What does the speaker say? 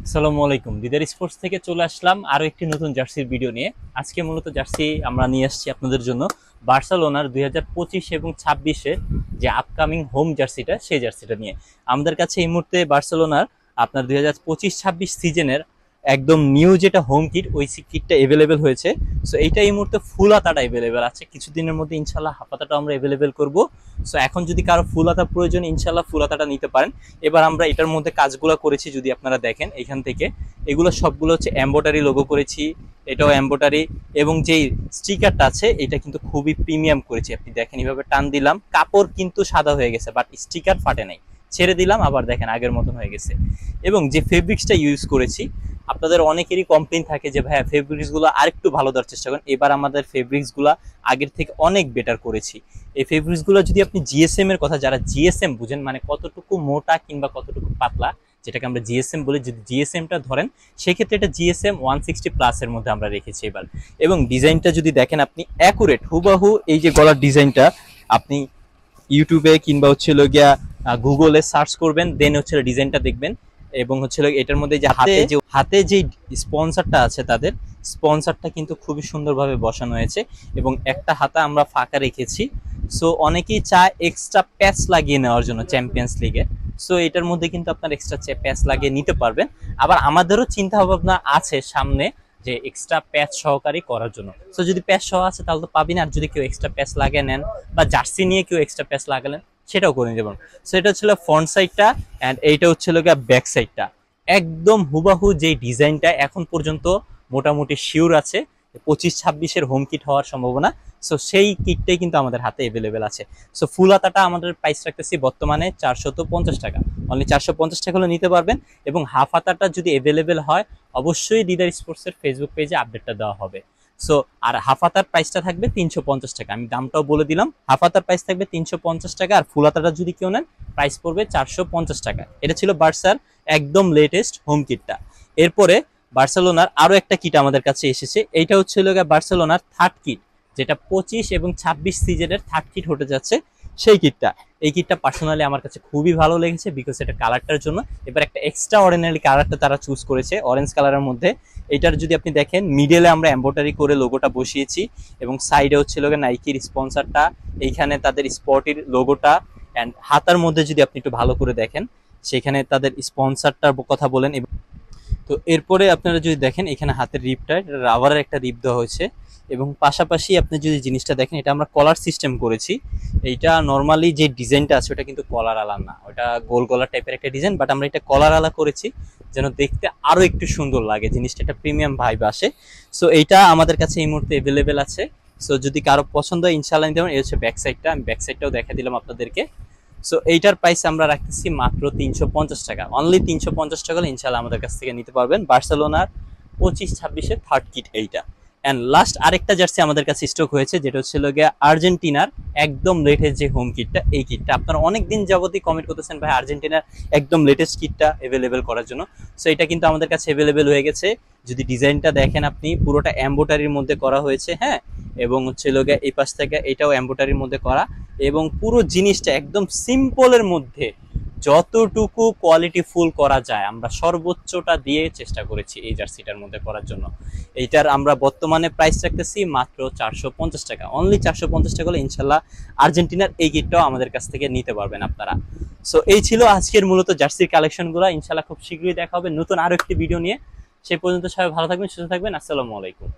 আসসালামু আলাইকুম। দিদার স্পোর্টস থেকে চলে আসলাম আরো একটি নতুন জার্সির ভিডিও নিয়ে। আজকে মূলত জার্সি আমরা নিয়ে আসছি আপনাদের জন্য বার্সেলোনার 2025 এবং 26-এর যে আপকামিং হোম জার্সিটা, সেই জার্সিটা নিয়ে। আমাদের কাছে এই মুহূর্তে বার্সেলোনার আপনার 2025-26 সিজনের একদম নিউ যেটা হোম কিট, ওই কিটটা এভেলেবেল হয়েছে। সো এইটা এই মুহূর্তে ফুল হাতাটা এভেলেবেল আছে, কিছুদিনের মধ্যে ইনশাল্লাহ হাফ হাতাটা আমরা এভেলেবেল করব। সো এখন যদি কারো ফুল হাতা প্রয়োজন, ইনশাল্লাহ ফুল হাতাটা নিতে পারেন। এবার আমরা এটার মধ্যে কাজগুলো করেছি, যদি আপনারা দেখেন এখান থেকে, এগুলো সবগুলো হচ্ছে এমব্রয়ডারি লোগো করেছি, এটাও এমব্রয়ডারি। এবং যেই স্টিকারটা আছে এটা কিন্তু খুবই প্রিমিয়াম করেছি। আপনি দেখেন এইভাবে টান দিলাম, কাপড় কিন্তু সাদা হয়ে গেছে, বাট স্টিকার ফাটে নাই। ছেড়ে দিলাম, আবার দেখেন আগের মতন হয়ে গেছে। এবং যে ফেব্রিক্সটা ইউজ করেছি, আপনাদের অনেকেরই কমপ্লেন থাকে যে ভাইয়া ফেব্রিক্সগুলো আরেকটু ভালো দেওয়ার চেষ্টা করেন। এবার আমাদের ফেব্রিক্সগুলো আগের থেকে অনেক বেটার করেছি। এই ফেব্রিক্সগুলো যদি আপনি জিএসএম এর কথা, যারা জিএসএম বুঝেন, মানে কতটুকু মোটা কিংবা কতটুকু পাতলা, যেটাকে আমরা জিএসএম বলি, যদি জিএসএমটা ধরেন সেক্ষেত্রে এটা জিএসএম 160+ এর মধ্যে আমরা রেখেছি এবার। এবং ডিজাইনটা যদি দেখেন আপনি, অ্যাকুরেট হুবাহু এই যে গলার ডিজাইনটা আপনি ইউটিউবে কিংবা হচ্ছে গিয়া গুগলে সার্চ করবেন, দেন হচ্ছে ডিজাইনটা দেখবেন। এবং হচ্ছে এটার মধ্যে যে হাতে যে স্পন্সরটা আছে, তাদের স্পন্সরটা কিন্তু খুবই সুন্দরভাবে বসানো হয়েছে। এবং একটা হাতা আমরা ফাঁকা রেখেছি। সো অনেকেই চায় এক্সট্রা প্যাচ লাগিয়ে নেওয়ার জন্য চ্যাম্পিয়ন্স লিগে। সো এটার মধ্যে কিন্তু আপনার এক্সট্রা প্যাচ লাগিয়ে নিতে পারবেন। আবার আমাদেরও চিন্তা ভাবনা আছে সামনে যে এক্সট্রা প্যাচ সহকারী করার জন্য। সো যদি প্যাচ সহ আছে তাহলে তো পাবেন, আর যদি কেউ এক্সট্রা প্যাচ লাগিয়ে নেন বা জার্সি নিয়ে কেউ এক্সট্রা প্যাচ লাগালেন, সেটাও করে নিতে পারেন। সো এটা হচ্ছিল ফ্রন্ট সাইডটা, অ্যান্ড এইটা হচ্ছিল ব্যাক সাইডটা। একদম হুবাহু যে ডিজাইনটা এখন পর্যন্ত মোটামুটি শিওর আছে 25-26-এর হোম কিট হওয়ার সম্ভাবনা। সো সেই কিটটাই কিন্তু আমাদের হাতে এভেলেবেল আছে। সো ফুল হাতাটা আমাদের প্রাইস রাখতেছি বর্তমানে 450 টাকা, অনলি 450 টাকা হলে নিতে পারবেন। এবং হাফ হাতাটা যদি এভেলেবেল হয়, অবশ্যই দিদার স্পোর্টসের ফেসবুক পেজে আপডেটটা দেওয়া হবে। সো আর হাফ হাতার প্রাইসটা থাকবে 350 টাকা, আমি দামটাও বলে দিলাম। হাফ হাতার প্রাইস থাকবে 350 টাকা, আর ফুল হাতাটা যদি কেউ নেন প্রাইস পড়বে 450 টাকা। এটা ছিল বার্সার একদম লেটেস্ট হোম কিটটা। এরপরে বার্সেলোনার আরো একটা কিট আমাদের কাছে এসেছে। এইটা হচ্ছে বার্সেলোনার থার্ড কিট, যেটা 25 এবং 26 সিজনের থার্ড কিট হতে যাচ্ছে, সেই কিটটা। এই কিটটা পার্সোনালি আমার কাছে খুবই ভালো লেগেছে, বিকজ এটা কালারটার জন্য এবার একটা এক্সট্রা অর্ডিনারি কালারটা তারা চুজ করেছে, অরেঞ্জ কালারের মধ্যে। এটার যদি আপনি দেখেন, মিডলে আমরা এমব্রয়ডারি করে লোগোটা বসিয়েছি, এবং সাইডে হচ্ছে নাইকির স্পন্সরটা, এইখানে তাদের স্পটের লোগোটা। অ্যান্ড হাতার মধ্যে যদি আপনি একটু ভালো করে দেখেন, সেখানে তাদের স্পন্সরটার কথা বলেন। তো এরপরে আপনারা যদি দেখেন, এখানে হাতের রিপটা রাবারের একটা রিপ দেওয়া হয়েছে। এবং পাশাপাশি আপনি যদি জিনিসটা দেখেন, এটা আমরা কলার সিস্টেম করেছি। এইটা নর্মালি যে ডিজাইনটা আছে ওটা কিন্তু কলার আলা না, ওটা গোল গলার টাইপের একটা ডিজাইন, বাট আমরা এটা কলার আলা করেছি যেন দেখতে আরো একটু সুন্দর লাগে, জিনিসটা একটা প্রিমিয়াম ভাইব আসে। সো এইটা আমাদের কাছে এই মুহূর্তে এভেলেবেল আছে। সো যদি কারো পছন্দ হয় ইনশাল্লাহ নিতে পারেন। এই হচ্ছে ব্যাক সাইডটা, আমি ব্যাক সাইডটাও দেখা দিলাম আপনাদেরকে। সো এইটার প্রাইস আমরা রাখতেছি মাত্র 350 টাকা, অনলি 350 টাকা হলে ইনশাল্লাহ আমাদের কাছ থেকে নিতে পারবেন বার্সেলোনার 25-26-এর থার্ড কিট এইটা। অ্যান্ড লাস্ট আরেকটা জার্সি আমাদের কাছে স্টক হয়েছে, যেটা হচ্ছিল গিয়ে আর্জেন্টিনার একদম লেটেস্ট যে হোম কিটটা। এই কিটটা আপনারা অনেকদিন যাবতই কমেন্ট করতেছেন ভাই আর্জেন্টিনার একদম লেটেস্ট কিটটা এভেলেবেল করার জন্য। সো এটা কিন্তু আমাদের কাছে এভেলেবেল হয়ে গেছে। যদি ডিজাইনটা দেখেন আপনি, পুরোটা এমব্রয়ডারির মধ্যে করা হয়েছে, হ্যাঁ। এবং হচ্ছিল গিয়ে এই পাশ থেকে এটাও এমব্রয়ডারির মধ্যে করা। এবং পুরো জিনিসটা একদম সিম্পলের মধ্যে যতটুকু কোয়ালিটি ফুল করা যায় আমরা সর্বোচ্চটা দিয়ে চেষ্টা করেছি এই জার্সিটার মধ্যে করার জন্য। এইটার আমরা বর্তমানে প্রাইস রাখতেছি মাত্র 450 টাকা, অনলি 450 টাকা হলে ইনশাল্লাহ আর্জেন্টিনার এই কিটটাও আমাদের কাছ থেকে নিতে পারবেন আপনারা। সো এই ছিল আজকের মূলত জার্সির কালেকশনগুলো। ইনশাল্লাহ খুব শীঘ্রই দেখা হবে নতুন আরো একটি ভিডিও নিয়ে। সেই পর্যন্ত সবাই ভালো থাকবেন, সুস্থ থাকবেন। আসসালামু আলাইকুম।